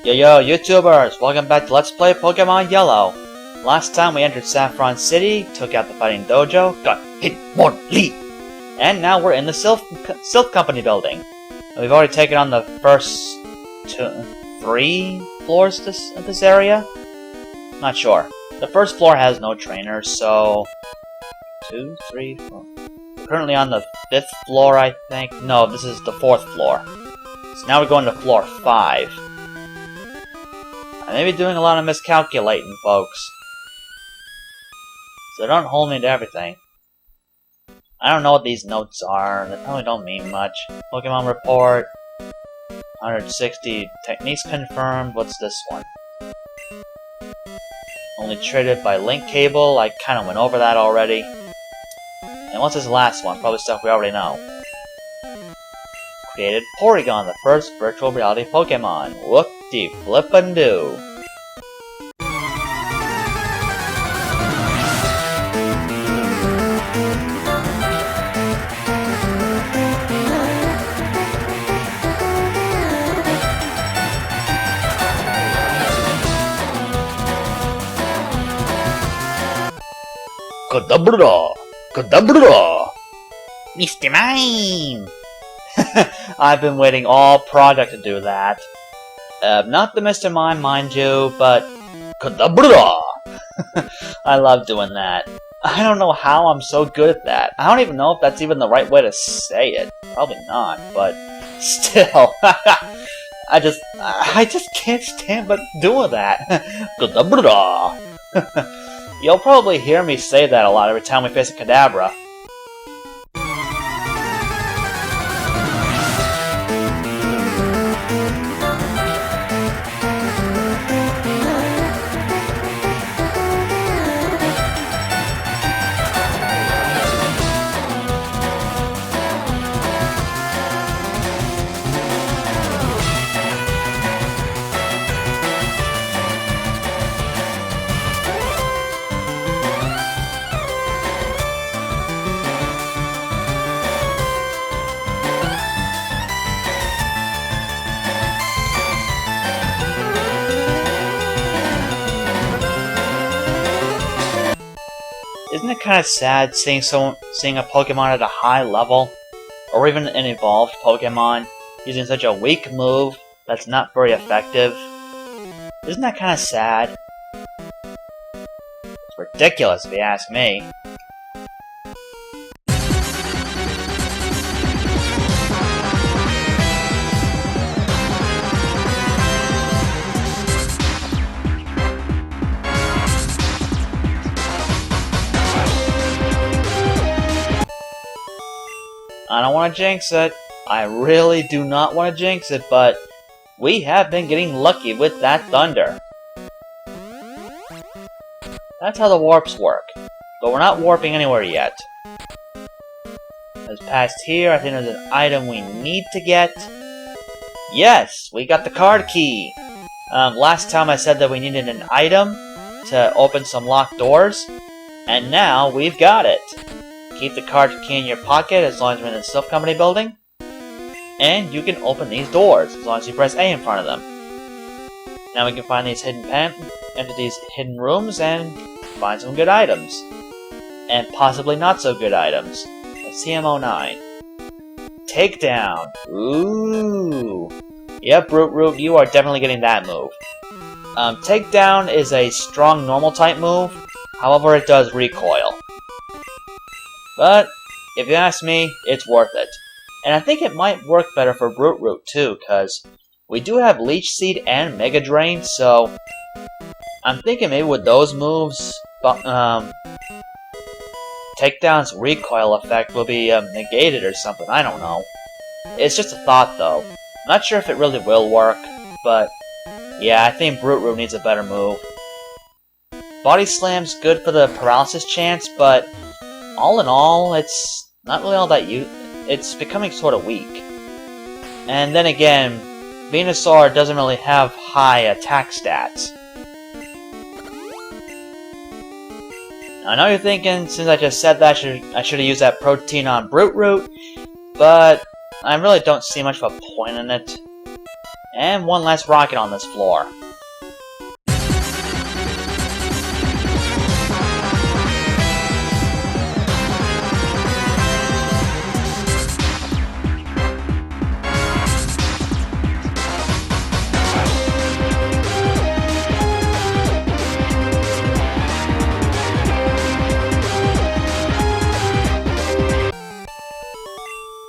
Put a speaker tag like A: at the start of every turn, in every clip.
A: Yo YouTubers, welcome back to Let's Play Pokemon Yellow. Last time we entered Saffron City, took out the fighting dojo, got Hitmonlee, and now we're in the Silph Company building. And we've already taken on the first 3 floors of this area? Not sure. The first floor has no trainers, so 2, 3, 4. We're currently on the 5th floor, I think. No, this is the 4th floor. So now we're going to floor 5. I may be doing a lot of miscalculating, folks. So don't hold me to everything. I don't know what these notes are. They probably don't mean much. Pokemon report. 160 techniques confirmed. What's this one? Only traded by link cable. I kind of went over that already. And what's this last one? Probably stuff we already know. Created Porygon, the first virtual reality Pokemon. Whoop-de-flip-and-do. Kadabra! Kadabra! Mr. Mime! I've been waiting all project to do that. Not the Mr. Mime, mind you, but Kadabra! I love doing that. I don't know how I'm so good at that. I don't even know if that's even the right way to say it. Probably not, but still. I just can't stand but doing that. Kadabra! You'll probably hear me say that a lot every time we face a Kadabra. Isn't it kind of sad seeing a Pokemon at a high level, or even an evolved Pokemon, using such a weak move that's not very effective? Isn't that kind of sad? It's ridiculous if you ask me. I don't want to jinx it. I really do not want to jinx it, but we have been getting lucky with that thunder. That's how the warps work. But we're not warping anywhere yet. As past here, I think there's an item we need to get. Yes, we got the card key. Last time I said that we needed an item to open some locked doors, and now we've got it. Keep the card key in your pocket as long as you're in the Silph Company building. And you can open these doors as long as you press A in front of them. Now we can find these enter these hidden rooms and find some good items. And possibly not so good items. Like CMO9. Takedown. Ooh. Yep, Root, you are definitely getting that move. Takedown is a strong normal type move. However, it does recoil. But, if you ask me, it's worth it. And I think it might work better for Root too, because we do have Leech Seed and Mega Drain, so I'm thinking maybe with those moves, Takedown's recoil effect will be negated or something, I don't know. It's just a thought though. I'm not sure if it really will work, but yeah, I think Root needs a better move. Body Slam's good for the paralysis chance, but all in all, it's not really all that it's becoming sort of weak. And then again, Venusaur doesn't really have high attack stats. I know you're thinking, since I just said that, I should have used that protein on Root, but I really don't see much of a point in it. And one less rocket on this floor.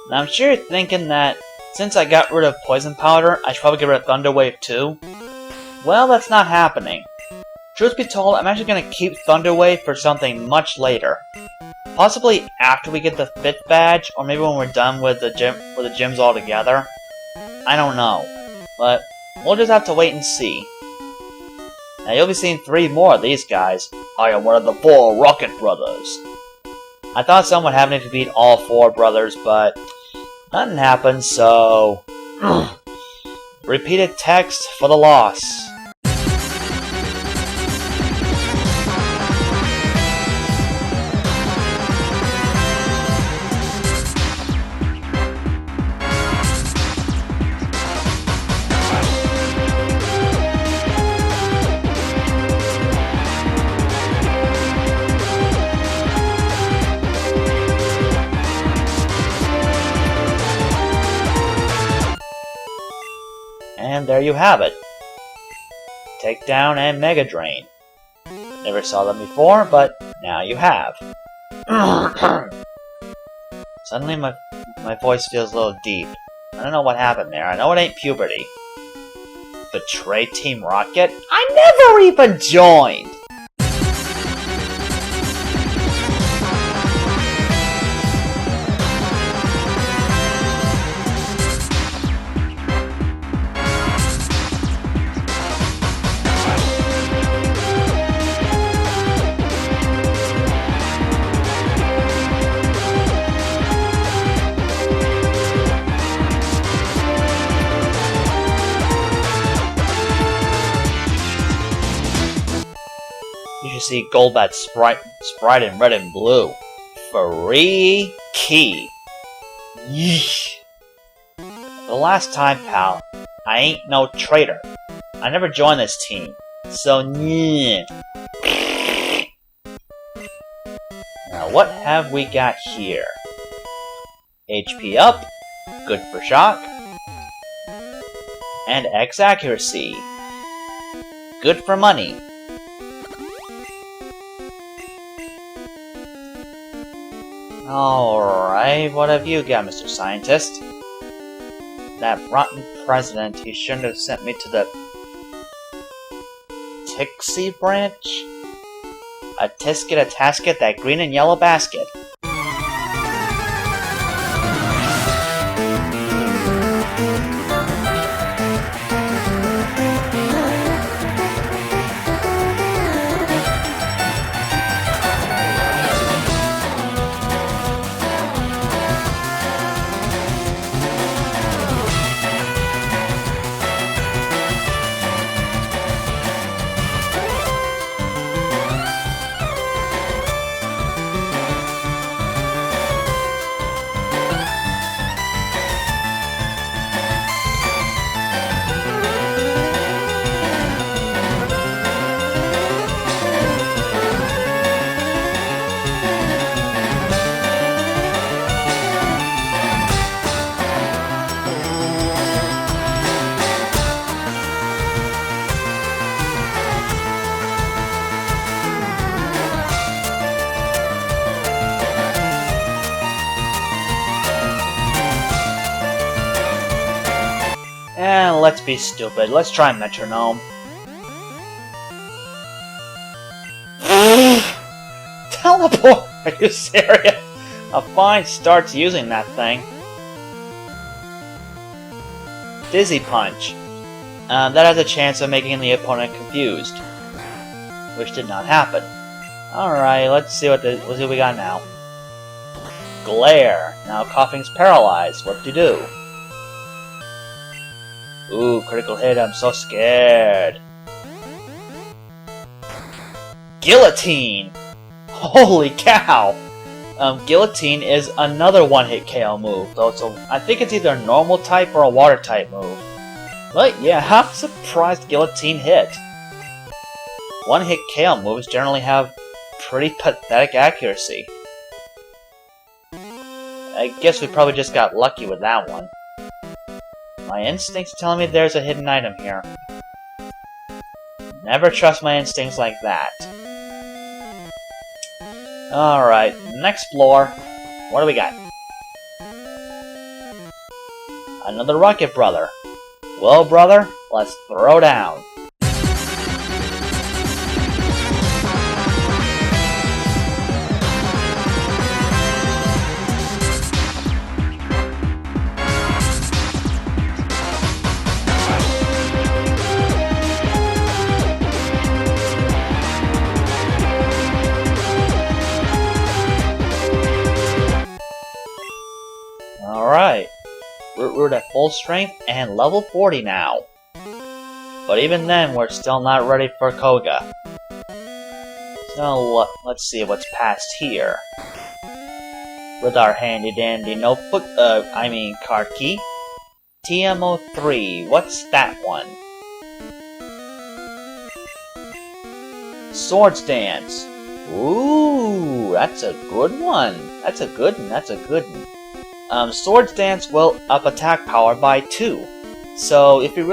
A: Now I'm sure you're thinking that since I got rid of Poison Powder, I should probably get rid of Thunder Wave too. Well, that's not happening. Truth be told, I'm actually going to keep Thunder Wave for something much later. Possibly after we get the 5th badge, or maybe when we're done with the gyms altogether. I don't know. But we'll just have to wait and see. Now you'll be seeing 3 more of these guys. I am one of the 4 Rocket Brothers. I thought someone would happen to beat all 4 brothers, but nothing happened, so repeated text for the loss. And there you have it. Takedown and Mega Drain. Never saw them before, but now you have. Suddenly my voice feels a little deep. I don't know what happened there. I know it ain't puberty. Betray Team Rocket? I never even joined! You should see Golbat Sprite in red and blue. Free key. Yeesh. The last time, pal, I ain't no traitor. I never joined this team, so yeah. Now what have we got here? HP up, good for shock, and X accuracy, good for money. Alright, what have you got, Mr. Scientist? That rotten president, he shouldn't have sent me to the Tixie branch? A tisket, a tasket, that green and yellow basket. And let's be stupid. Let's try Metronome. Teleport! Are you serious? A fine starts using that thing. Dizzy Punch. That has a chance of making the opponent confused. Which did not happen. Alright, let's see what we got now. Glare. Now Coughing's paralyzed. What to do? Ooh, critical hit, I'm so scared. Guillotine! Holy cow! Guillotine is another one-hit KO move, though, so I think it's either a normal type or a water type move. But yeah, I'm surprised Guillotine hit. One-hit KO moves generally have pretty pathetic accuracy. I guess we probably just got lucky with that one. My instincts tell me there's a hidden item here. Never trust my instincts like that. Alright, next floor. What do we got? Another Rocket Brother. Well, brother, let's throw down. Alright. We're at full strength and level 40 now. But even then, we're still not ready for Koga. So, let's see what's past here. With our handy-dandy notebook, card key. TMO3, what's that one? Swords Dance. Ooh, that's a good one. That's a good one. Swords Dance will up attack power by 2. So if you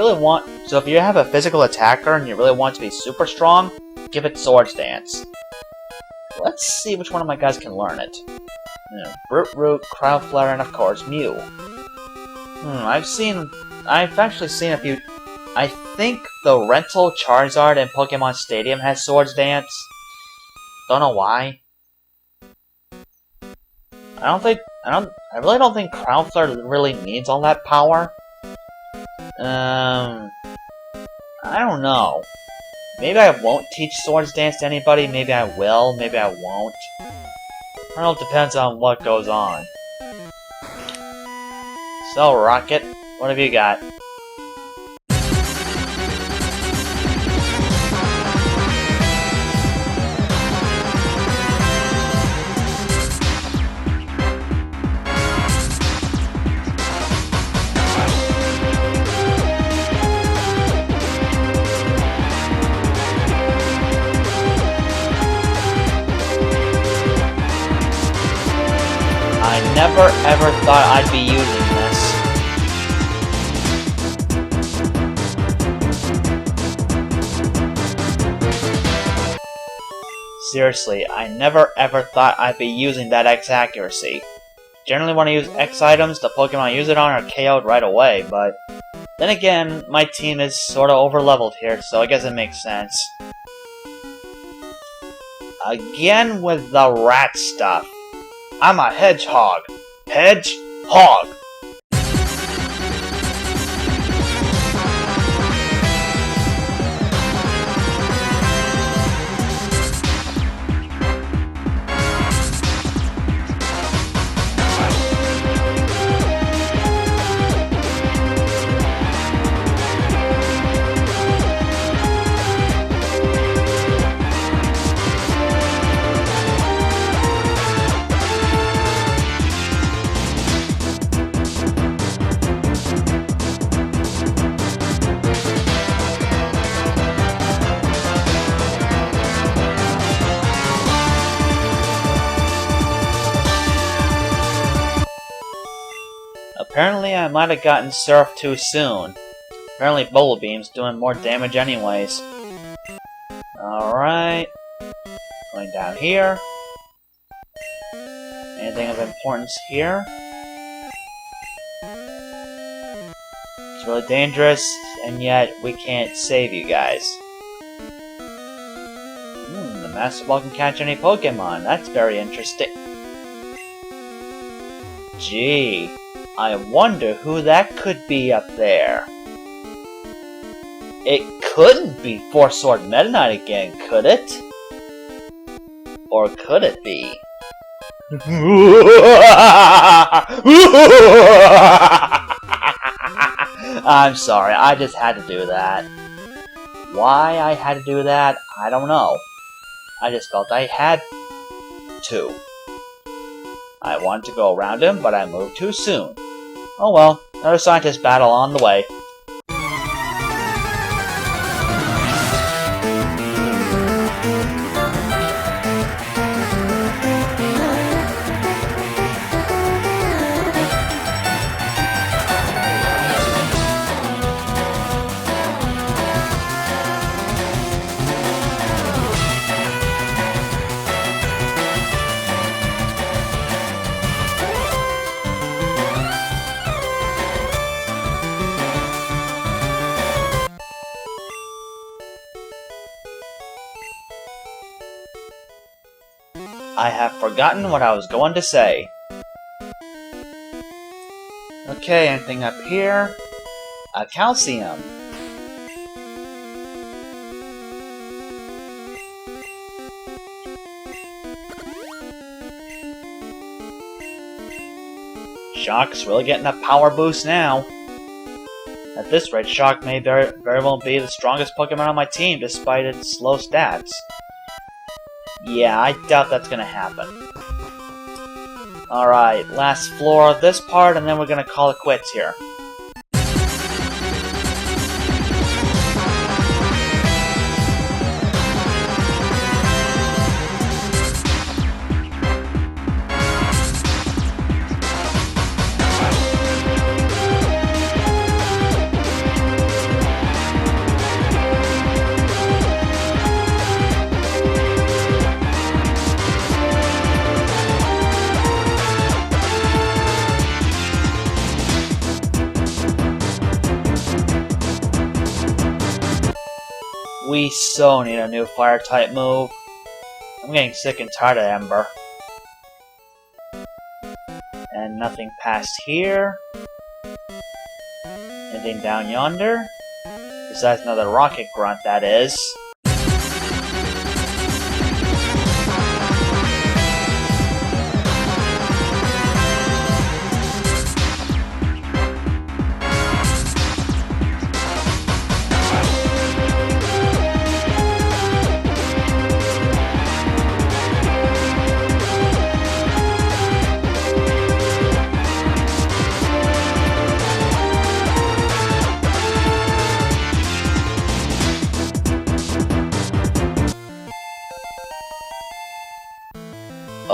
A: have a physical attacker and you really want to be super strong, give it Swords Dance. Let's see which one of my guys can learn it. Brute Root, Crowd Flare, and of course Myuu. I've actually seen a few. I think the rental Charizard in Pokemon Stadium has Swords Dance. Don't know why. I really don't think Crowd Flare really needs all that power. I don't know. Maybe I won't teach Swords Dance to anybody, maybe I will, maybe I won't. I don't know, it depends on what goes on. So, Rocket, what have you got? I never ever thought I'd be using this. Seriously, I never ever thought I'd be using that X accuracy. Generally when I use X items, the Pokemon I use it on are KO'd right away, but then again, my team is sorta over-leveled here, so I guess it makes sense. Again with the rat stuff. I'm a hedgehog. Hedgehog! Apparently I might have gotten Silph too soon. Apparently Bubble Beam's doing more damage anyways. Alright. Going down here. Anything of importance here? It's really dangerous, and yet we can't save you guys. The Master Ball can catch any Pokemon. That's very interesting. Gee. I wonder who that could be up there. It couldn't be Four-Sword Meta Knight again, could it? Or could it be? I'm sorry, I just had to do that. Why I had to do that, I don't know. I just felt I had to. I wanted to go around him, but I moved too soon. Oh well, another scientist battle on the way. I have forgotten what I was going to say. Okay, anything up here? A calcium. Shock's really getting a power boost now. At this rate, Shock may very well be the strongest Pokemon on my team, despite its low stats. Yeah, I doubt that's gonna happen. Alright, last floor of this part, and then we're gonna call it quits here. We so need a new fire-type move. I'm getting sick and tired of Ember. And nothing past here. Anything down yonder? Besides another rocket grunt, that is.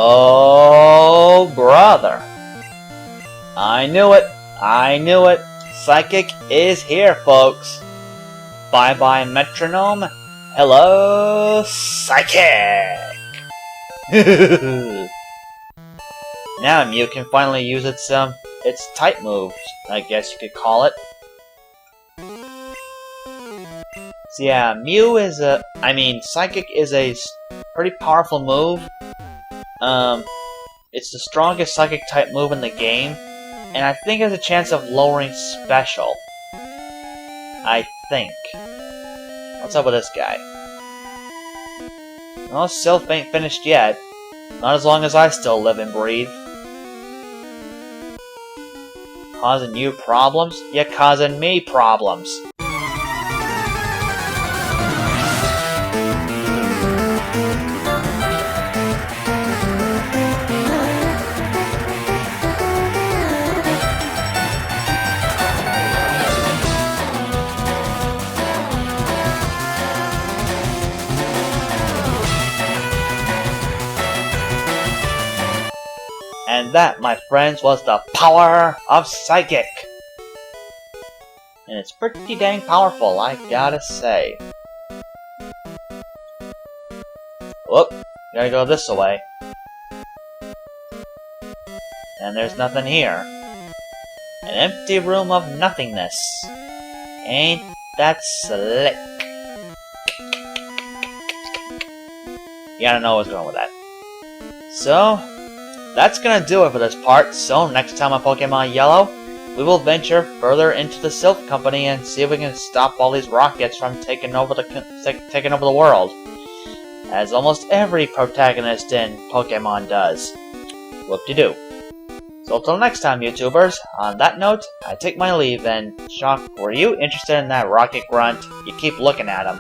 A: Oh, brother. I knew it. I knew it. Psychic is here, folks. Bye-bye, Metronome. Hello, Psychic. Now Myuu can finally use its type moves, I guess you could call it. So yeah, Myuu is Psychic is a pretty powerful move. It's the strongest Psychic type move in the game, and I think it has a chance of lowering Special. I think. What's up with this guy? Well, Silph ain't finished yet. Not as long as I still live and breathe. Causing you problems? You're causing me problems. And that, my friends, was the power of Psychic! And it's pretty dang powerful, I gotta say. Whoop, gotta go this way. And there's nothing here. An empty room of nothingness. Ain't that slick? You gotta know what's going with that. So, that's gonna do it for this part. So, next time on Pokemon Yellow, we will venture further into the Silph Company and see if we can stop all these rockets from taking over the world. As almost every protagonist in Pokemon does. Whoop-de-doo. So till next time, YouTubers, on that note, I take my leave, and Shock, were you interested in that rocket grunt? You keep looking at him.